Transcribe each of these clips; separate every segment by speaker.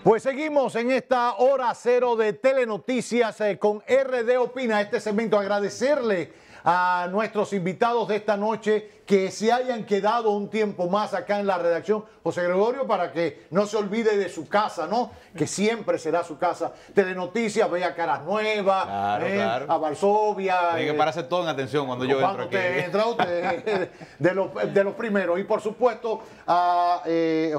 Speaker 1: Pues seguimos en esta hora cero de Telenoticias con RD Opina. Este segmento, agradecerle a nuestros invitados de esta noche que se hayan quedado un tiempo más acá en la redacción. José Gregorio, para que no se olvide de su casa, ¿no? Que siempre será su casa. Telenoticias, ve a Caras Nuevas,
Speaker 2: claro.
Speaker 1: a Varsovia.
Speaker 2: Tiene que pararse todo en atención cuando yo entro aquí.
Speaker 1: Entra usted de los primeros. Y por supuesto a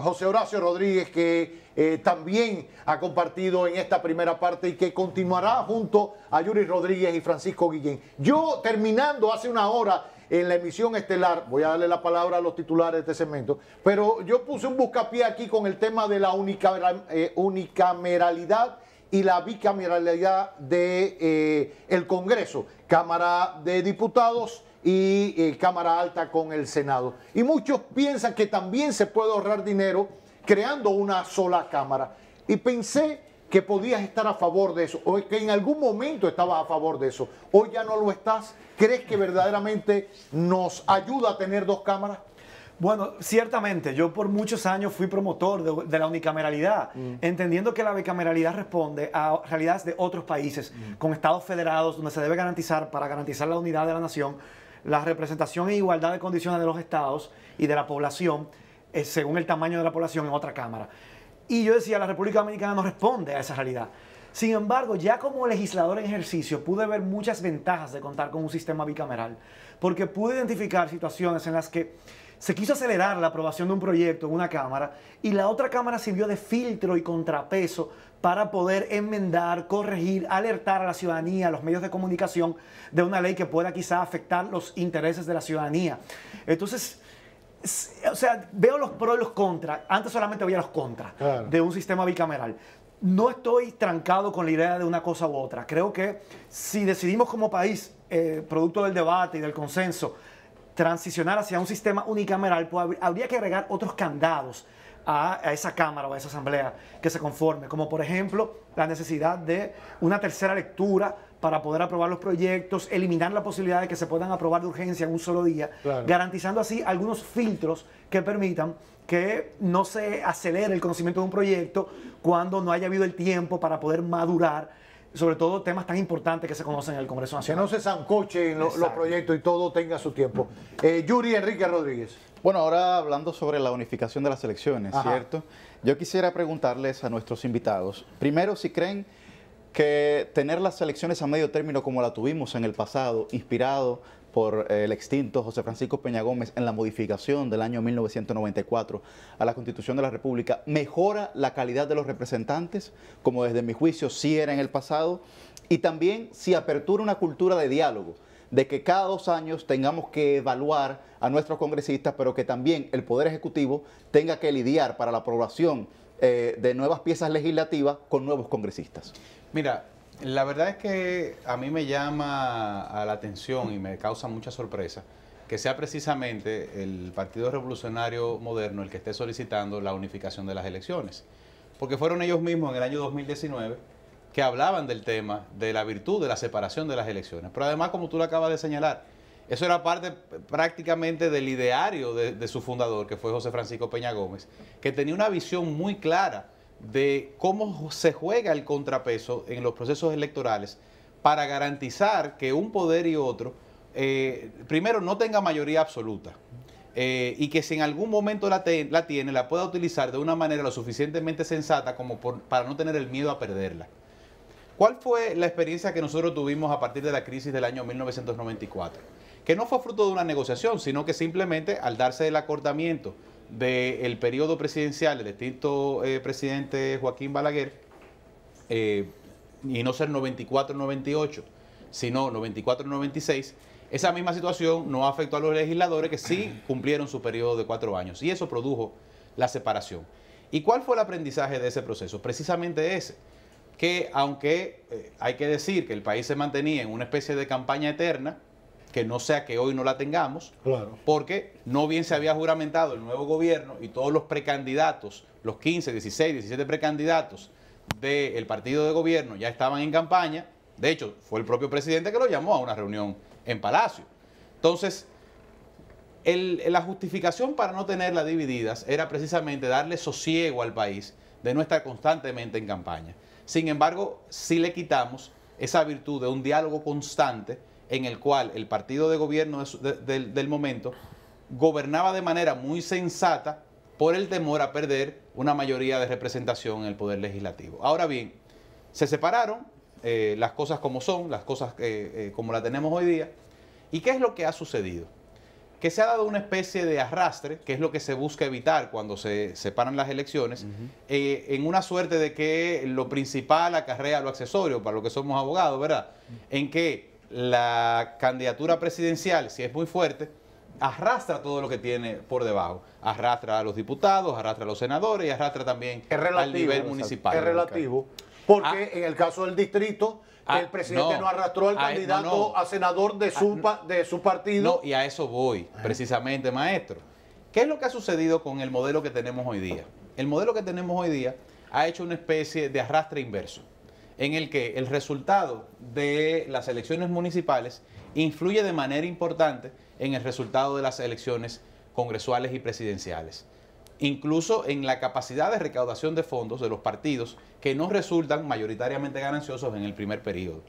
Speaker 1: José Horacio Rodríguez, que también ha compartido en esta primera parte y que continuará junto a Yuri Rodríguez y Francisco Guillén. Yo, terminando hace una hora en la emisión estelar, voy a darle la palabra a los titulares de este segmento, pero yo puse un buscapié aquí con el tema de la unicameralidad y la bicameralidad de el Congreso, Cámara de Diputados y Cámara Alta con el Senado. Y muchos piensan que también se puede ahorrar dinero creando una sola Cámara. Y pensé que podías estar a favor de eso, o que en algún momento estabas a favor de eso. Hoy ya no lo estás. ¿Crees que verdaderamente nos ayuda a tener dos cámaras?
Speaker 3: Bueno, ciertamente, yo por muchos años fui promotor de la unicameralidad, entendiendo que la bicameralidad responde a realidades de otros países, con estados federados, donde se debe garantizar, para garantizar la unidad de la nación, la representación e igualdad de condiciones de los estados y de la población, según el tamaño de la población, en otra cámara. Y yo decía, la República Dominicana no responde a esa realidad. Sin embargo, ya como legislador en ejercicio, pude ver muchas ventajas de contar con un sistema bicameral, porque pude identificar situaciones en las que se quiso acelerar la aprobación de un proyecto en una Cámara y la otra Cámara sirvió de filtro y contrapeso para poder enmendar, corregir, alertar a la ciudadanía, a los medios de comunicación de una ley que pueda quizá afectar los intereses de la ciudadanía. Entonces, o sea, veo los pros y los contras. Antes solamente veía los contras de un sistema bicameral. No estoy trancado con la idea de una cosa u otra. Creo que si decidimos como país, producto del debate y del consenso, transicionar hacia un sistema unicameral, pues habría que agregar otros candados a esa Cámara o a esa Asamblea que se conforme, como por ejemplo la necesidad de una tercera lectura para poder aprobar los proyectos, eliminar la posibilidad de que se puedan aprobar de urgencia en un solo día, garantizando así algunos filtros que permitan que no se acelere el conocimiento de un proyecto cuando no haya habido el tiempo para poder madurar, sobre todo temas tan importantes que se conocen en el Congreso Nacional.
Speaker 1: Que no se zancochen los proyectos y todo tenga su tiempo. Yuri Enrique Rodríguez.
Speaker 4: Bueno, ahora hablando sobre la unificación de las elecciones, ¿cierto? Yo quisiera preguntarles a nuestros invitados, primero, si creen que tener las elecciones a medio término como la tuvimos en el pasado, inspirado por el extinto José Francisco Peña Gómez en la modificación del año 1994 a la Constitución de la República, mejora la calidad de los representantes, como desde mi juicio sí era en el pasado, y también si apertura una cultura de diálogo, de que cada 2 años tengamos que evaluar a nuestros congresistas, pero que también el Poder Ejecutivo tenga que lidiar para la aprobación de nuevas piezas legislativas con nuevos congresistas.
Speaker 2: Mira, la verdad es que a mí me llama a la atención y me causa mucha sorpresa que sea precisamente el Partido Revolucionario Moderno el que esté solicitando la unificación de las elecciones. Porque fueron ellos mismos en el año 2019 que hablaban del tema de la virtud de la separación de las elecciones. Pero además, como tú lo acabas de señalar, eso era parte prácticamente del ideario de su fundador, que fue José Francisco Peña Gómez, que tenía una visión muy clara de cómo se juega el contrapeso en los procesos electorales para garantizar que un poder y otro, primero, no tenga mayoría absoluta y que si en algún momento la tiene, la pueda utilizar de una manera lo suficientemente sensata como para no tener el miedo a perderla. ¿Cuál fue la experiencia que nosotros tuvimos a partir de la crisis del año 1994? Que no fue fruto de una negociación, sino que simplemente al darse el acortamiento del periodo presidencial del extinto presidente Joaquín Balaguer, y no ser 94-98, sino 94-96, esa misma situación no afectó a los legisladores que sí cumplieron su periodo de 4 años, y eso produjo la separación. ¿Y cuál fue el aprendizaje de ese proceso? Precisamente ese, que aunque hay que decir que el país se mantenía en una especie de campaña eterna, que no sea que hoy no la tengamos, porque no bien se había juramentado el nuevo gobierno y todos los precandidatos, los 15, 16, 17 precandidatos del partido de gobierno ya estaban en campaña. De hecho, fue el propio presidente que lo llamó a una reunión en Palacio. Entonces, la justificación para no tenerlas divididas era precisamente darle sosiego al país de no estar constantemente en campaña. Sin embargo, sí le quitamos esa virtud de un diálogo constante en el cual el partido de gobierno del momento gobernaba de manera muy sensata por el temor a perder una mayoría de representación en el poder legislativo. Ahora bien, se separaron las cosas como son, las cosas como las tenemos hoy día. ¿Y qué es lo que ha sucedido? Que se ha dado una especie de arrastre, que es lo que se busca evitar cuando se separan las elecciones, en una suerte de que lo principal acarrea lo accesorio, para lo que somos abogados, ¿verdad? En que la candidatura presidencial, si es muy fuerte, arrastra todo lo que tiene por debajo. Arrastra a los diputados, arrastra a los senadores y arrastra también al nivel municipal.
Speaker 1: Es relativo, porque en el caso del distrito, el presidente no arrastró al candidato a senador de su partido.
Speaker 2: No, y a eso voy, precisamente, maestro. ¿Qué es lo que ha sucedido con el modelo que tenemos hoy día? El modelo que tenemos hoy día ha hecho una especie de arrastre inverso, en el que el resultado de las elecciones municipales influye de manera importante en el resultado de las elecciones congresuales y presidenciales. Incluso en la capacidad de recaudación de fondos de los partidos que no resultan mayoritariamente gananciosos en el primer periodo.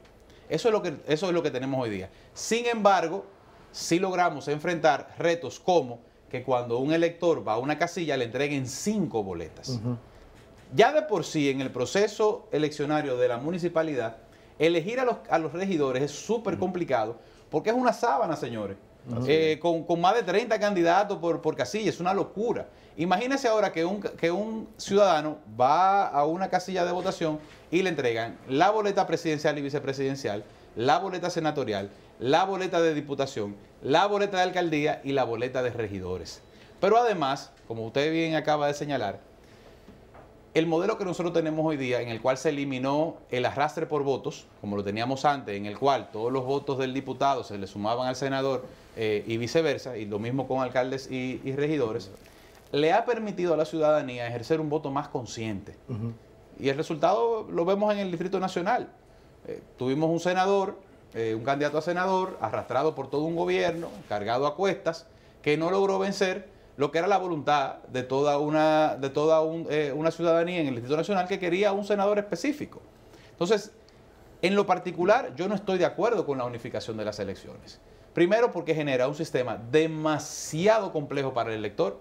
Speaker 2: Eso es lo que tenemos hoy día. Sin embargo, sí logramos enfrentar retos como que cuando un elector va a una casilla le entreguen 5 boletas. Ya de por sí en el proceso eleccionario de la municipalidad, elegir a los regidores es súper complicado porque es una sábana, señores. Con más de 30 candidatos por casilla, es una locura. Imagínese ahora que un ciudadano va a una casilla de votación y le entregan la boleta presidencial y vicepresidencial, la boleta senatorial, la boleta de diputación, la boleta de alcaldía y la boleta de regidores. Pero además, como usted bien acaba de señalar, el modelo que nosotros tenemos hoy día, en el cual se eliminó el arrastre por votos, como lo teníamos antes, en el cual todos los votos del diputado se le sumaban al senador y viceversa, y lo mismo con alcaldes y regidores, le ha permitido a la ciudadanía ejercer un voto más consciente. Y el resultado lo vemos en el Distrito Nacional. Tuvimos un senador, un candidato a senador, arrastrado por todo un gobierno, cargado a cuestas, que no logró vencer lo que era la voluntad de toda una ciudadanía en el Distrito Nacional que quería un senador específico. Entonces, en lo particular, yo no estoy de acuerdo con la unificación de las elecciones. Primero, porque genera un sistema demasiado complejo para el elector.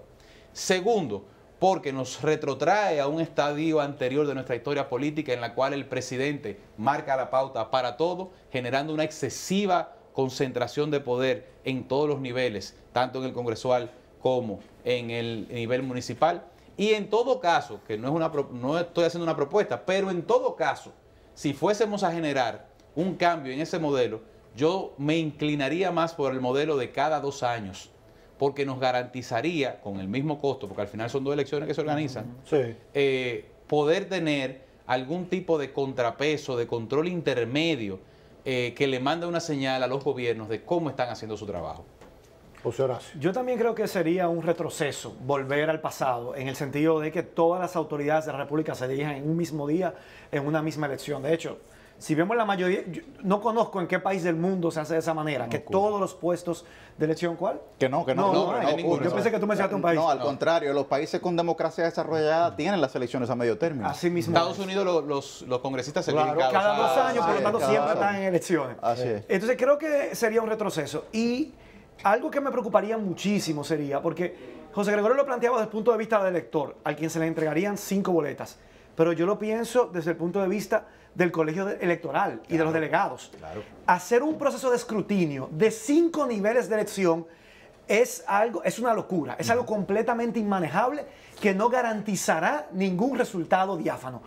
Speaker 2: Segundo, porque nos retrotrae a un estadio anterior de nuestra historia política en la cual el presidente marca la pauta para todo, generando una excesiva concentración de poder en todos los niveles, tanto en el congresual como en el nivel municipal. Y en todo caso, que no estoy haciendo una propuesta, pero en todo caso, si fuésemos a generar un cambio en ese modelo, yo me inclinaría más por el modelo de cada 2 años, porque nos garantizaría, con el mismo costo, porque al final son 2 elecciones que se organizan, poder tener algún tipo de contrapeso, de control intermedio, que le mande una señal a los gobiernos de cómo están haciendo su trabajo.
Speaker 1: José Horacio.
Speaker 3: Yo también creo que sería un retroceso volver al pasado, en el sentido de que todas las autoridades de la República se dirijan en un mismo día, en una misma elección. De hecho, si vemos la mayoría, no conozco en qué país del mundo se hace de esa manera, que todos los puestos de elección, ¿cuál?
Speaker 4: No hay ninguno.
Speaker 3: Yo pensé que tú mencionaste un país.
Speaker 4: No, al contrario, los países con democracia desarrollada tienen las elecciones a medio término.
Speaker 3: Así mismo.
Speaker 2: Estados Unidos los congresistas se eligen
Speaker 3: cada 2 años, por lo tanto siempre están en elecciones.
Speaker 4: Así es.
Speaker 3: Entonces creo que sería un retroceso. Y algo que me preocuparía muchísimo sería, porque José Gregorio lo planteaba desde el punto de vista del elector, al quien se le entregarían 5 boletas. Pero yo lo pienso desde el punto de vista del colegio electoral y de los delegados. Hacer un proceso de escrutinio de 5 niveles de elección es una locura, es algo completamente inmanejable que no garantizará ningún resultado diáfano,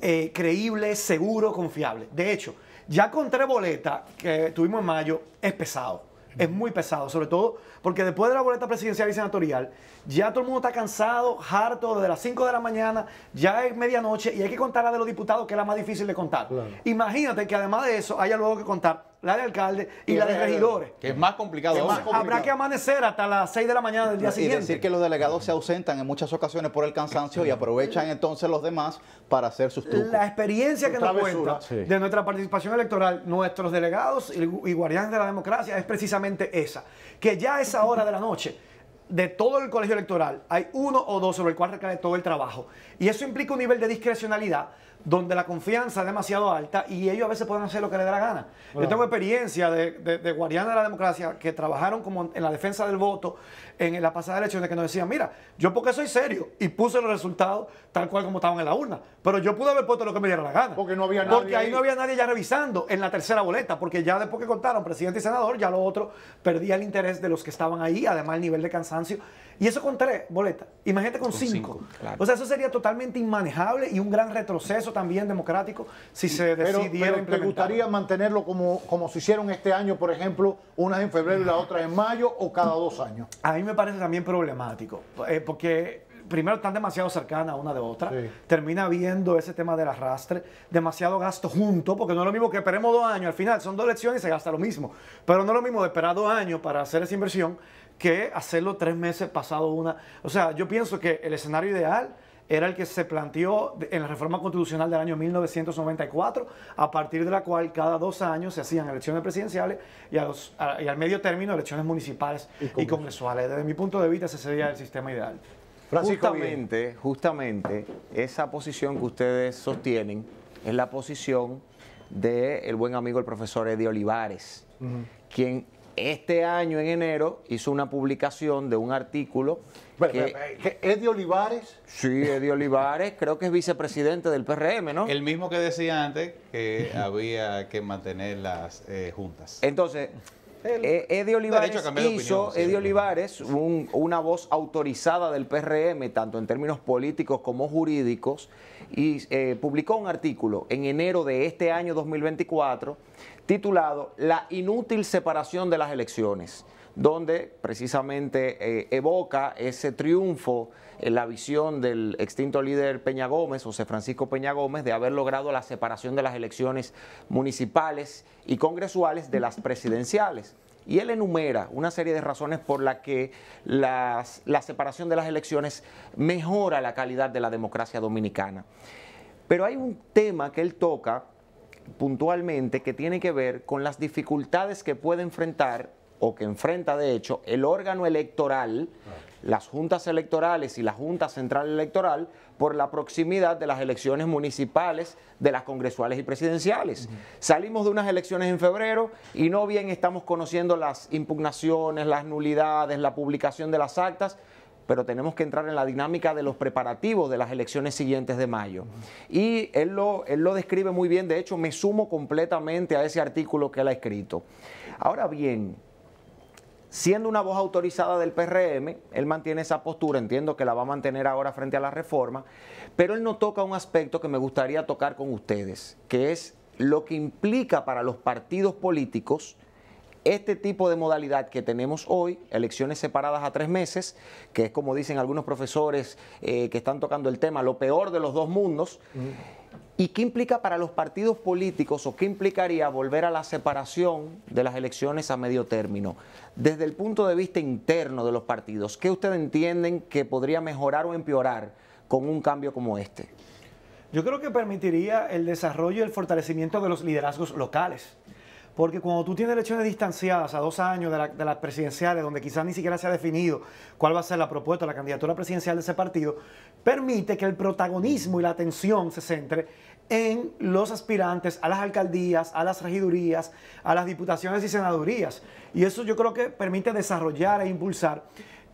Speaker 3: creíble, seguro, confiable. De hecho, ya con 3 boletas que tuvimos en mayo, es pesado. Es muy pesado, sobre todo porque después de la boleta presidencial y senatorial, ya todo el mundo está cansado, harto, desde las 5 de la mañana, ya es medianoche y hay que contar la de los diputados, que es la más difícil de contar. Claro. Imagínate que además de eso haya luego que contar la de alcalde y la de regidores.
Speaker 2: Que es más complicado.
Speaker 3: Habrá que amanecer hasta las 6 de la mañana del día siguiente.
Speaker 4: Y decir que los delegados se ausentan en muchas ocasiones por el cansancio y aprovechan entonces los demás para hacer sus trucos.
Speaker 3: La experiencia que nos cuenta de nuestra participación electoral, nuestros delegados y guardianes de la democracia, es precisamente esa. Que ya a esa hora de la noche de todo el colegio electoral, hay uno o dos sobre el cual recae todo el trabajo. Y eso implica un nivel de discrecionalidad donde la confianza es demasiado alta y ellos a veces pueden hacer lo que les dé la gana. Yo tengo experiencia de guardianes de la democracia que trabajaron como en la defensa del voto en la pasada elección, que nos decían, mira, yo porque soy serio y puse los resultados tal cual como estaban en la urna, pero yo pude haber puesto lo que me diera la gana.
Speaker 1: Porque no había nadie.
Speaker 3: Porque ahí no había nadie ya revisando en la tercera boleta, porque ya después que contaron presidente y senador, ya lo otro perdía el interés de los que estaban ahí, además el nivel de cansancio. Y eso con 3 boletas. Imagínate con 5.
Speaker 2: Claro.
Speaker 3: O sea, eso sería totalmente inmanejable y un gran retroceso también democrático si se decidiera
Speaker 1: pero ¿te
Speaker 3: implementar.
Speaker 1: gustaría mantenerlo como se hicieron este año, por ejemplo, unas en febrero y las otras en mayo, o cada 2 años?
Speaker 3: A mí me parece también problemático, porque primero están demasiado cercanas una de otra,
Speaker 1: Sí.
Speaker 3: termina habiendo ese tema del arrastre, demasiado gasto junto, porque no es lo mismo que esperemos 2 años, al final son 2 elecciones y se gasta lo mismo, pero no es lo mismo de esperar 2 años para hacer esa inversión que hacerlo 3 meses pasado una. O sea, yo pienso que el escenario ideal era el que se planteó en la reforma constitucional del año 1994, a partir de la cual cada 2 años se hacían elecciones presidenciales y al medio término elecciones municipales y congresuales. Desde mi punto de vista ese sería el sistema ideal.
Speaker 1: Francisco,
Speaker 5: Justamente esa posición que ustedes sostienen es la posición del buen amigo el profesor Eddie Olivares, quien este año en enero hizo una publicación de un artículo
Speaker 1: que Eddie Olivares.
Speaker 5: Sí, Eddie Olivares, creo que es vicepresidente del PRM, ¿no?
Speaker 2: El mismo que decía antes que había que mantener las juntas.
Speaker 5: Entonces, Eddie Olivares
Speaker 2: derecho a cambiar de
Speaker 5: hizo,
Speaker 2: opinión,
Speaker 5: Eddie
Speaker 2: sí.
Speaker 5: Olivares, una voz autorizada del PRM, tanto en términos políticos como jurídicos, y publicó un artículo en enero de este año 2024 titulado La inútil separación de las elecciones, donde precisamente evoca ese triunfo en la visión del extinto líder Peña Gómez, José Francisco Peña Gómez, de haber logrado la separación de las elecciones municipales y congresuales de las presidenciales. Y él enumera una serie de razones por las que la separación de las elecciones mejora la calidad de la democracia dominicana. Pero hay un tema que él toca puntualmente que tiene que ver con las dificultades que puede enfrentar o que enfrenta de hecho el órgano electoral, las juntas electorales y la Junta Central Electoral, por la proximidad de las elecciones municipales, de las congresuales y presidenciales. Salimos de unas elecciones en febrero y no bien estamos conociendo las impugnaciones, las nulidades, la publicación de las actas, pero tenemos que entrar en la dinámica de los preparativos de las elecciones siguientes de mayo. Y él lo describe muy bien, de hecho me sumo completamente a ese artículo que él ha escrito. Ahora bien, siendo una voz autorizada del PRM, él mantiene esa postura, entiendo que la va a mantener ahora frente a la reforma, pero él no toca un aspecto que me gustaría tocar con ustedes, que es lo que implica para los partidos políticos este tipo de modalidad que tenemos hoy, elecciones separadas a 3 meses, que es como dicen algunos profesores que están tocando el tema, lo peor de los 2 mundos. ¿Y qué implica para los partidos políticos o qué implicaría volver a la separación de las elecciones a medio término? Desde el punto de vista interno de los partidos, ¿qué ustedes entienden que podría mejorar o empeorar con un cambio como este?
Speaker 3: Yo creo que permitiría el desarrollo y el fortalecimiento de los liderazgos locales. Porque cuando tú tienes elecciones distanciadas a 2 años de las presidenciales, donde quizás ni siquiera se ha definido cuál va a ser la propuesta, la candidatura presidencial de ese partido, permite que el protagonismo y la atención se centre en los aspirantes a las alcaldías, a las regidurías, a las diputaciones y senadurías. Y eso yo creo que permite desarrollar e impulsar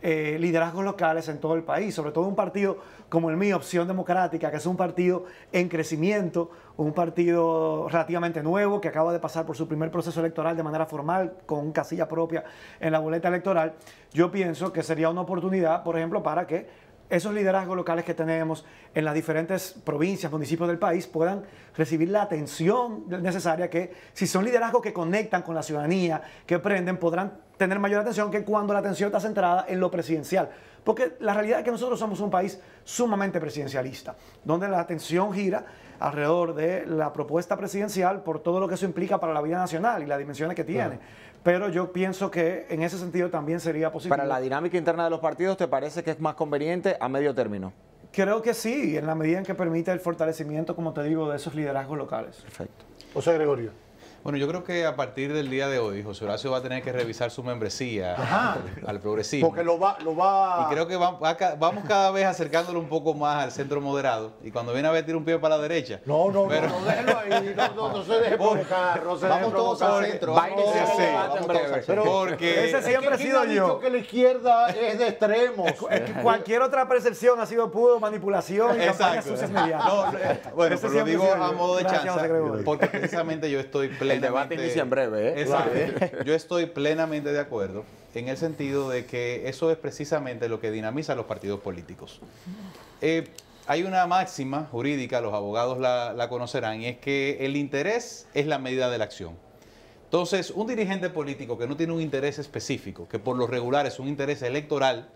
Speaker 3: liderazgos locales en todo el país, sobre todo un partido como el mío, Opción Democrática, que es un partido en crecimiento, un partido relativamente nuevo que acaba de pasar por su primer proceso electoral de manera formal, con casilla propia en la boleta electoral. Yo pienso que sería una oportunidad, por ejemplo, para que esos liderazgos locales que tenemos en las diferentes provincias, municipios del país, puedan recibir la atención necesaria, que si son liderazgos que conectan con la ciudadanía, que prenden, podrán tener mayor atención que cuando la atención está centrada en lo presidencial. Porque la realidad es que nosotros somos un país sumamente presidencialista, donde la atención gira alrededor de la propuesta presidencial por todo lo que eso implica para la vida nacional y las dimensiones que tiene. Pero yo pienso que en ese sentido también sería positivo.
Speaker 5: Para la dinámica interna de los partidos, ¿te parece que es más conveniente a medio término?
Speaker 3: Creo que sí, en la medida en que permite el fortalecimiento, como te digo, de esos liderazgos locales.
Speaker 5: Perfecto.
Speaker 1: José Gregorio.
Speaker 2: Bueno, yo creo que a partir del día de hoy, José Horacio va a tener que revisar su membresía al progresismo.
Speaker 1: Porque lo va...
Speaker 2: Y creo que vamos cada vez acercándolo un poco más al centro moderado. Y cuando viene a ver, tira un pie para la derecha.
Speaker 1: No,
Speaker 2: Pero-
Speaker 1: déjelo ahí, no se deje provocar, no se deje
Speaker 4: Vamos todos
Speaker 1: provocar.
Speaker 4: al centro.
Speaker 5: Va a iniciar
Speaker 2: sí,
Speaker 5: el debate
Speaker 4: vamos
Speaker 5: en
Speaker 4: todos
Speaker 5: breve.
Speaker 4: al centro.
Speaker 2: Porque
Speaker 3: Ese siempre he
Speaker 1: ¿Quién
Speaker 3: sido
Speaker 1: ha dicho
Speaker 3: yo.
Speaker 1: que la izquierda es de extremos?
Speaker 3: Es que cualquier otra percepción ha sido puro manipulación y campañas
Speaker 2: Exacto.
Speaker 3: sucias mediáticas.
Speaker 2: No, bueno,
Speaker 3: Ese
Speaker 2: pero lo
Speaker 3: siempre
Speaker 2: digo
Speaker 3: he sido
Speaker 2: a
Speaker 3: yo.
Speaker 2: modo de
Speaker 3: Gracias,
Speaker 2: chanza,
Speaker 3: José Gregorio.
Speaker 2: porque precisamente yo estoy plenamente...
Speaker 5: El debate inicia en breve, ¿eh?
Speaker 2: Exacto. Yo estoy plenamente de acuerdo en el sentido de que eso es precisamente lo que dinamiza a los partidos políticos. Hay una máxima jurídica, los abogados la conocerán, y es que el interés es la medida de la acción. Entonces, un dirigente político que no tiene un interés específico, que por lo regular es un interés electoral,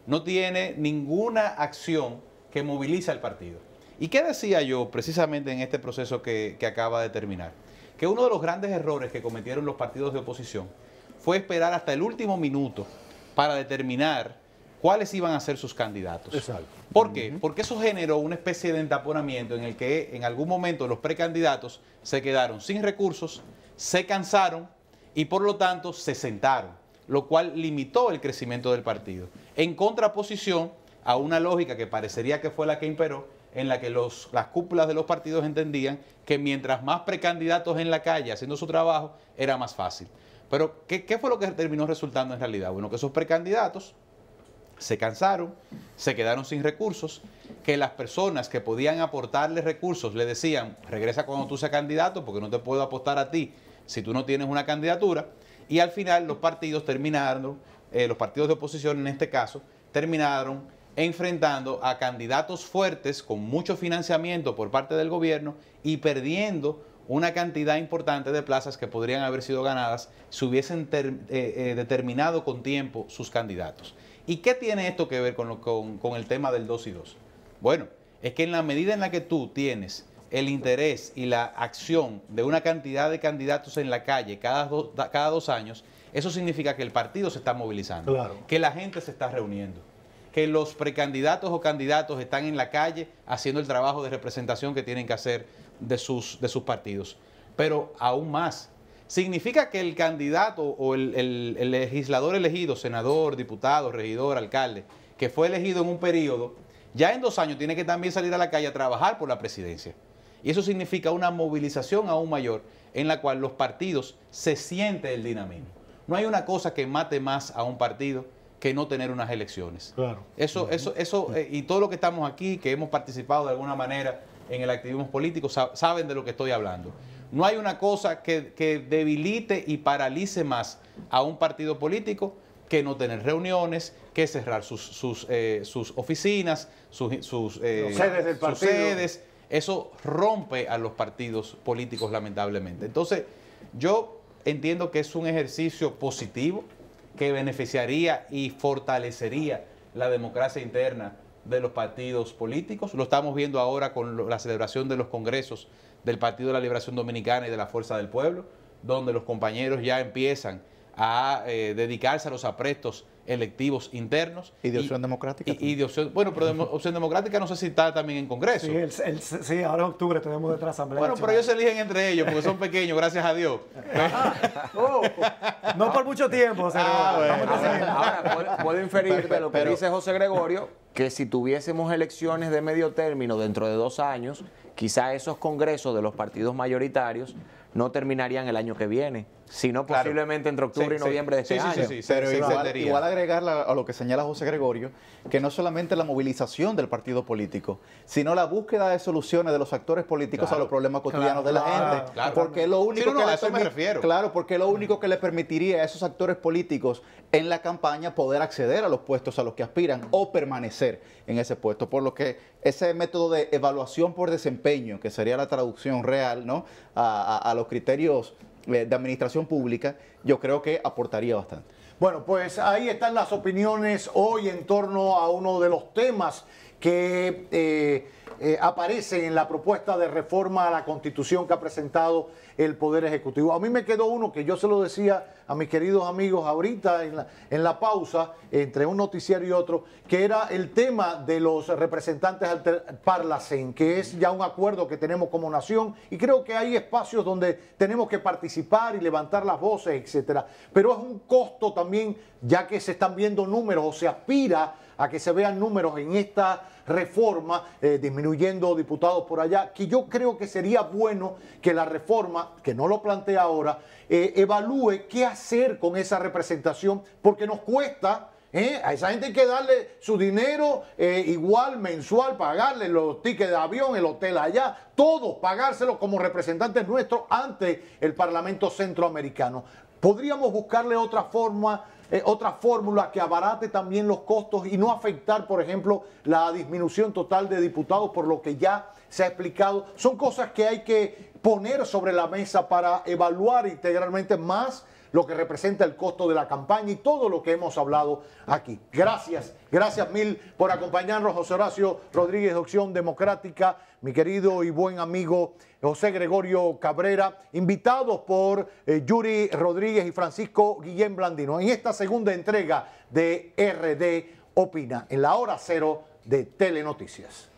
Speaker 2: no tiene ninguna acción que movilice al partido. ¿Y qué decía yo precisamente en este proceso que acaba de terminar? Que uno de los grandes errores que cometieron los partidos de oposición fue esperar hasta el último minuto para determinar cuáles iban a ser sus candidatos.
Speaker 1: Exacto.
Speaker 2: ¿Por qué? Porque eso generó una especie de entaponamiento en el que en algún momento los precandidatos se quedaron sin recursos, se cansaron y por lo tanto se sentaron, lo cual limitó el crecimiento del partido. En contraposición a una lógica que parecería que fue la que imperó, en la que las cúpulas de los partidos entendían que mientras más precandidatos en la calle haciendo su trabajo, era más fácil. Pero, ¿qué fue lo que terminó resultando en realidad? Bueno, que esos precandidatos se cansaron, se quedaron sin recursos, que las personas que podían aportarle recursos le decían, regresa cuando tú seas candidato porque no te puedo apostar a ti si tú no tienes una candidatura, y al final los partidos terminaron, los partidos de oposición en este caso, terminaron enfrentando a candidatos fuertes con mucho financiamiento por parte del gobierno y perdiendo una cantidad importante de plazas que podrían haber sido ganadas si hubiesen determinado con tiempo sus candidatos. ¿Y qué tiene esto que ver con el tema del 2 y 2? Bueno, es que en la medida en la que tú tienes el interés y la acción de una cantidad de candidatos en la calle cada 2 años, eso significa que el partido se está movilizando,
Speaker 1: Claro.
Speaker 2: que la gente se está reuniendo, que los precandidatos o candidatos están en la calle haciendo el trabajo de representación que tienen que hacer de sus partidos. Pero aún más, significa que el candidato o el legislador elegido, senador, diputado, regidor, alcalde, que fue elegido en un periodo, ya en 2 años tiene que también salir a la calle a trabajar por la presidencia. Y eso significa una movilización aún mayor en la cual los partidos se siente el dinamismo. No hay una cosa que mate más a un partido que no tener unas elecciones.
Speaker 1: Claro.
Speaker 2: Eso y todo lo que estamos aquí, que hemos participado de alguna manera en el activismo político, saben de lo que estoy hablando. No hay una cosa que debilite y paralice más a un partido político que no tener reuniones, que cerrar sus oficinas, sus
Speaker 1: sedes del partido.
Speaker 2: sedes. Eso rompe a los partidos políticos, lamentablemente. Entonces, yo entiendo que es un ejercicio positivo que beneficiaría y fortalecería la democracia interna de los partidos políticos. Lo estamos viendo ahora con la celebración de los congresos del Partido de la Liberación Dominicana y de la Fuerza del Pueblo, donde los compañeros ya empiezan a dedicarse a los aprestos electivos internos.
Speaker 4: Y de opción democrática.
Speaker 2: Y de opción, bueno, pero de opción democrática no sé si está también en Congreso.
Speaker 3: Sí, ahora en octubre tenemos otra asamblea.
Speaker 2: Bueno, pero ellos se eligen entre ellos porque son pequeños, gracias a Dios.
Speaker 3: No por mucho tiempo, José Gregorio. Estamos decidiendo.
Speaker 5: Ahora, puedo inferir de lo que dice José Gregorio, que si tuviésemos elecciones de medio término dentro de 2 años, quizá esos congresos de los partidos mayoritarios no terminarían el año que viene, sino
Speaker 2: Claro.
Speaker 5: posiblemente entre octubre y noviembre de este año.
Speaker 4: Pero
Speaker 2: se
Speaker 4: igual
Speaker 2: extendería.
Speaker 4: agregar a lo que señala José Gregorio, que no solamente la movilización del partido político, sino la búsqueda de soluciones de los actores políticos
Speaker 2: Claro.
Speaker 4: a los problemas cotidianos de la gente.
Speaker 2: Claro.
Speaker 4: Porque lo único
Speaker 2: Sí, no,
Speaker 4: que
Speaker 2: a
Speaker 4: le
Speaker 2: eso me refiero.
Speaker 4: Claro, porque lo único que le permitiría a esos actores políticos en la campaña poder acceder a los puestos a los que aspiran o permanecer en ese puesto. Por lo que ese método de evaluación por desempeño, que sería la traducción real, ¿no?, a los criterios de administración pública, yo creo que aportaría bastante.
Speaker 1: Bueno, pues ahí están las opiniones hoy en torno a uno de los temas que aparecen en la propuesta de reforma a la Constitución que ha presentado el Poder Ejecutivo. A mí me quedó uno que yo se lo decía a mis queridos amigos ahorita en la pausa, entre un noticiario y otro, que era el tema de los representantes Parlacen, que es ya un acuerdo que tenemos como nación, y creo que hay espacios donde tenemos que participar y levantar las voces, etcétera. Pero es un costo también, ya que se están viendo números, o se aspira a que se vean números en esta reforma, disminuyendo diputados por allá, que yo creo que sería bueno que la reforma, que no lo plantea ahora, evalúe qué hacer con esa representación, porque nos cuesta. A esa gente hay que darle su dinero igual mensual, pagarle los tickets de avión, el hotel allá, todo, pagárselo como representantes nuestros ante el Parlamento Centroamericano. Podríamos buscarle otra forma, otra fórmula que abarate también los costos y no afectar, por ejemplo, la disminución total de diputados, por lo que ya se ha explicado. Son cosas que hay que poner sobre la mesa para evaluar integralmente más lo que representa el costo de la campaña y todo lo que hemos hablado aquí. Gracias mil por acompañarnos, José Horacio Rodríguez de Opción Democrática, mi querido y buen amigo José Gregorio Cabrera, invitados por Yuri Rodríguez y Francisco Guillén Blandino en esta segunda entrega de RD Opina, en la hora cero de Telenoticias.